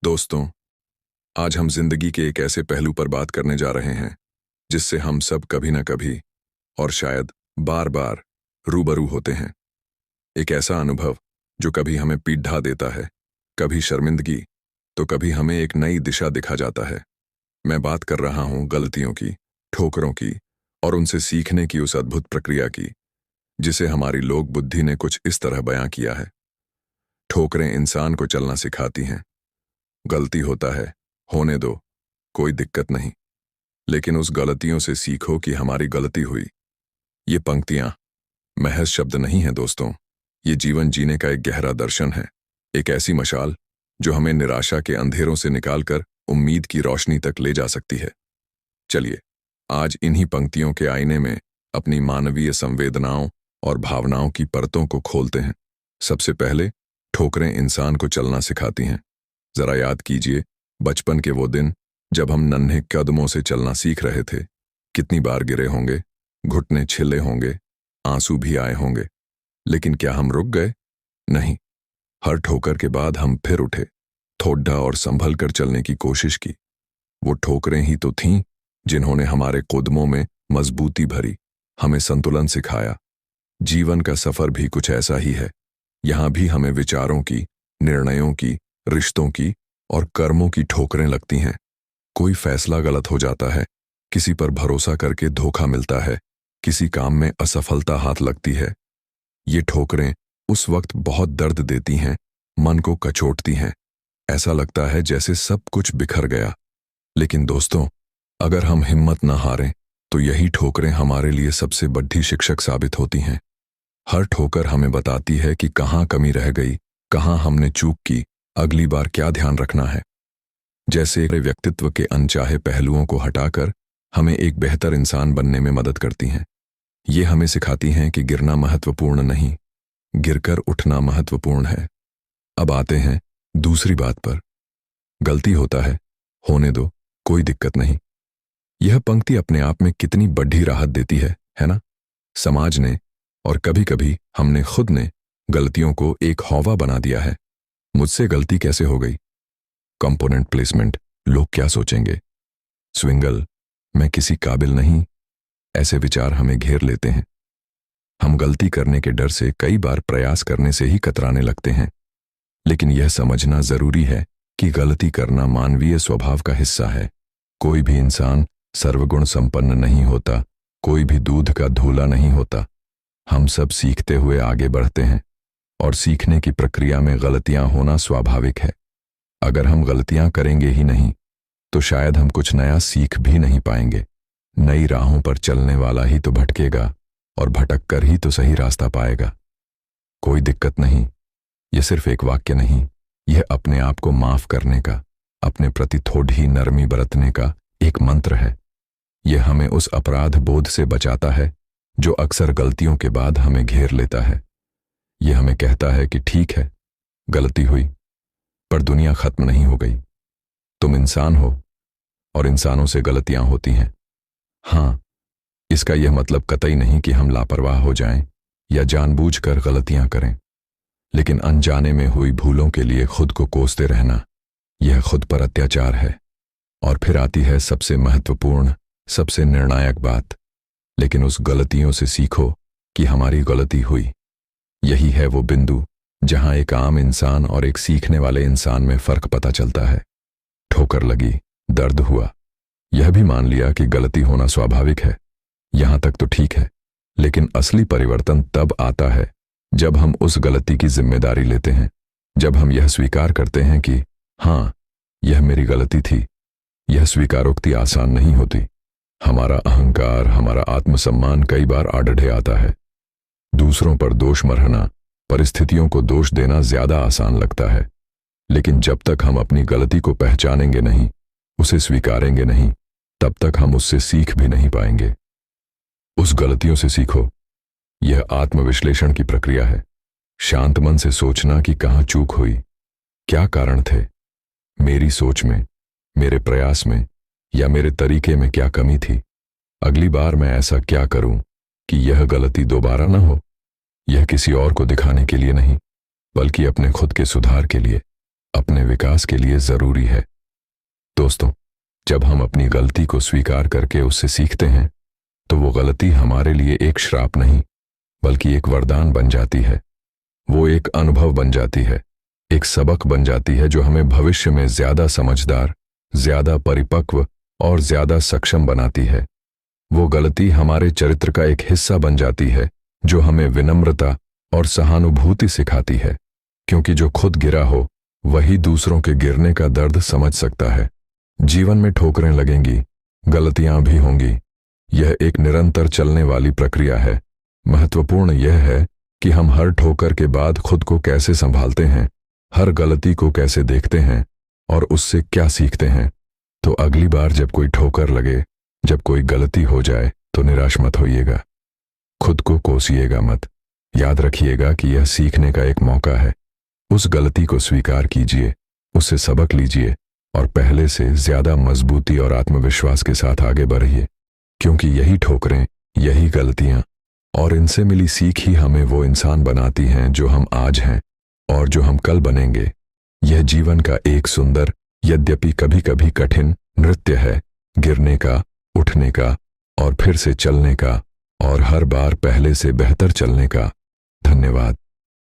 दोस्तों, आज हम जिंदगी के एक ऐसे पहलू पर बात करने जा रहे हैं जिससे हम सब कभी न कभी और शायद बार बार रूबरू होते हैं। एक ऐसा अनुभव जो कभी हमें पीठ ढा देता है, कभी शर्मिंदगी, तो कभी हमें एक नई दिशा दिखा जाता है। मैं बात कर रहा हूं गलतियों की, ठोकरों की और उनसे सीखने की उस अद्भुत प्रक्रिया की जिसे हमारी लोक बुद्धि ने कुछ इस तरह बयां किया है। ठोकरें इंसान को चलना सिखाती हैं। गलती होता है, होने दो, कोई दिक्कत नहीं, लेकिन उस गलतियों से सीखो कि हमारी गलती हुई। ये पंक्तियां महज शब्द नहीं हैं दोस्तों, ये जीवन जीने का एक गहरा दर्शन है। एक ऐसी मशाल जो हमें निराशा के अंधेरों से निकालकर उम्मीद की रोशनी तक ले जा सकती है। चलिए, आज इन्हीं पंक्तियों के आईने में अपनी मानवीय संवेदनाओं और भावनाओं की परतों को खोलते हैं। सबसे पहले, ठोकरें इंसान को चलना सिखाती हैं। जरा याद कीजिए बचपन के वो दिन जब हम नन्हे कदमों से चलना सीख रहे थे। कितनी बार गिरे होंगे, घुटने छिले होंगे, आंसू भी आए होंगे, लेकिन क्या हम रुक गए? नहीं। हर ठोकर के बाद हम फिर उठे, थोड़ा और संभल कर चलने की कोशिश की। वो ठोकरें ही तो थीं जिन्होंने हमारे कदमों में मजबूती भरी, हमें संतुलन सिखाया। जीवन का सफर भी कुछ ऐसा ही है। यहां भी हमें विचारों की, निर्णयों की, रिश्तों की और कर्मों की ठोकरें लगती हैं। कोई फैसला गलत हो जाता है, किसी पर भरोसा करके धोखा मिलता है, किसी काम में असफलता हाथ लगती है। ये ठोकरें उस वक्त बहुत दर्द देती हैं, मन को कचोटती हैं। ऐसा लगता है जैसे सब कुछ बिखर गया। लेकिन दोस्तों, अगर हम हिम्मत न हारें तो यही ठोकरें हमारे लिए सबसे बड़ी शिक्षक साबित होती हैं। हर ठोकर हमें बताती है कि कहाँ कमी रह गई, कहाँ हमने चूक की, अगली बार क्या ध्यान रखना है। जैसे व्यक्तित्व के अनचाहे पहलुओं को हटाकर हमें एक बेहतर इंसान बनने में मदद करती हैं। ये हमें सिखाती हैं कि गिरना महत्वपूर्ण नहीं, गिरकर उठना महत्वपूर्ण है। अब आते हैं दूसरी बात पर। गलती होता है, होने दो, कोई दिक्कत नहीं। यह पंक्ति अपने आप में कितनी बड़ी राहत देती है ना? समाज ने और कभी कभी हमने खुद ने गलतियों को एक हौवा बना दिया है। मुझसे गलती कैसे हो गई? कंपोनेंट प्लेसमेंट, लोग क्या सोचेंगे? स्विंगल, मैं किसी काबिल नहीं। ऐसे विचार हमें घेर लेते हैं। हम गलती करने के डर से कई बार प्रयास करने से ही कतराने लगते हैं। लेकिन यह समझना जरूरी है कि गलती करना मानवीय स्वभाव का हिस्सा है। कोई भी इंसान सर्वगुण संपन्न नहीं होता, कोई भी दूध का धूला नहीं होता। हम सब सीखते हुए आगे बढ़ते हैं और सीखने की प्रक्रिया में गलतियां होना स्वाभाविक है। अगर हम गलतियां करेंगे ही नहीं तो शायद हम कुछ नया सीख भी नहीं पाएंगे। नई राहों पर चलने वाला ही तो भटकेगा और भटक कर ही तो सही रास्ता पाएगा। कोई दिक्कत नहीं, यह सिर्फ एक वाक्य नहीं, यह अपने आप को माफ करने का, अपने प्रति थोड़ी नरमी बरतने का एक मंत्र है। यह हमें उस अपराध बोध से बचाता है जो अक्सर गलतियों के बाद हमें घेर लेता है। यह हमें कहता है कि ठीक है, गलती हुई, पर दुनिया खत्म नहीं हो गई। तुम इंसान हो और इंसानों से गलतियां होती हैं। हां, इसका यह मतलब कतई नहीं कि हम लापरवाह हो जाएं या जानबूझकर गलतियां करें। लेकिन अनजाने में हुई भूलों के लिए खुद को कोसते रहना, यह खुद पर अत्याचार है। और फिर आती है सबसे महत्वपूर्ण, सबसे निर्णायक बात। लेकिन उस गलतियों से सीखो कि हमारी गलती हुई। यही है वो बिंदु जहां एक आम इंसान और एक सीखने वाले इंसान में फर्क पता चलता है। ठोकर लगी, दर्द हुआ, यह भी मान लिया कि गलती होना स्वाभाविक है। यहां तक तो ठीक है, लेकिन असली परिवर्तन तब आता है जब हम उस गलती की जिम्मेदारी लेते हैं, जब हम यह स्वीकार करते हैं कि हां, यह मेरी गलती थी। यह स्वीकारोक्ति आसान नहीं होती। हमारा अहंकार, हमारा आत्मसम्मान कई बार आड़े आता है। दूसरों पर दोष मढ़ना, परिस्थितियों को दोष देना ज्यादा आसान लगता है। लेकिन जब तक हम अपनी गलती को पहचानेंगे नहीं, उसे स्वीकारेंगे नहीं, तब तक हम उससे सीख भी नहीं पाएंगे। उस गलतियों से सीखो, यह आत्मविश्लेषण की प्रक्रिया है। शांत मन से सोचना कि कहां चूक हुई, क्या कारण थे, मेरी सोच में, मेरे प्रयास में या मेरे तरीके में क्या कमी थी। अगली बार मैं ऐसा क्या करूं कि यह गलती दोबारा न हो। यह किसी और को दिखाने के लिए नहीं, बल्कि अपने खुद के सुधार के लिए। अपने विकास के लिए जरूरी है। दोस्तों, जब हम अपनी गलती को स्वीकार करके उससे सीखते हैं तो वो गलती हमारे लिए एक श्राप नहीं बल्कि एक वरदान बन जाती है। वो एक अनुभव बन जाती है, एक सबक बन जाती है जो हमें भविष्य में ज्यादा समझदार, ज्यादा परिपक्व और ज्यादा सक्षम बनाती है। वो गलती हमारे चरित्र का एक हिस्सा बन जाती है जो हमें विनम्रता और सहानुभूति सिखाती है, क्योंकि जो खुद गिरा हो वही दूसरों के गिरने का दर्द समझ सकता है। जीवन में ठोकरें लगेंगी, गलतियां भी होंगी। यह एक निरंतर चलने वाली प्रक्रिया है। महत्वपूर्ण यह है कि हम हर ठोकर के बाद खुद को कैसे संभालते हैं, हर गलती को कैसे देखते हैं और उससे क्या सीखते हैं। तो अगली बार जब कोई ठोकर लगे, जब कोई गलती हो जाए तो निराश मत होइएगा, खुद को कोसिएगा मत। याद रखिएगा कि यह सीखने का एक मौका है। उस गलती को स्वीकार कीजिए, उससे सबक लीजिए और पहले से ज्यादा मजबूती और आत्मविश्वास के साथ आगे बढ़िए, क्योंकि यही ठोकरें, यही गलतियां और इनसे मिली सीख ही हमें वो इंसान बनाती हैं जो हम आज हैं और जो हम कल बनेंगे। यह जीवन का एक सुंदर, यद्यपि कभी कभी कठिन नृत्य है, गिरने का, उठने का और फिर से चलने का और हर बार पहले से बेहतर चलने का। धन्यवाद।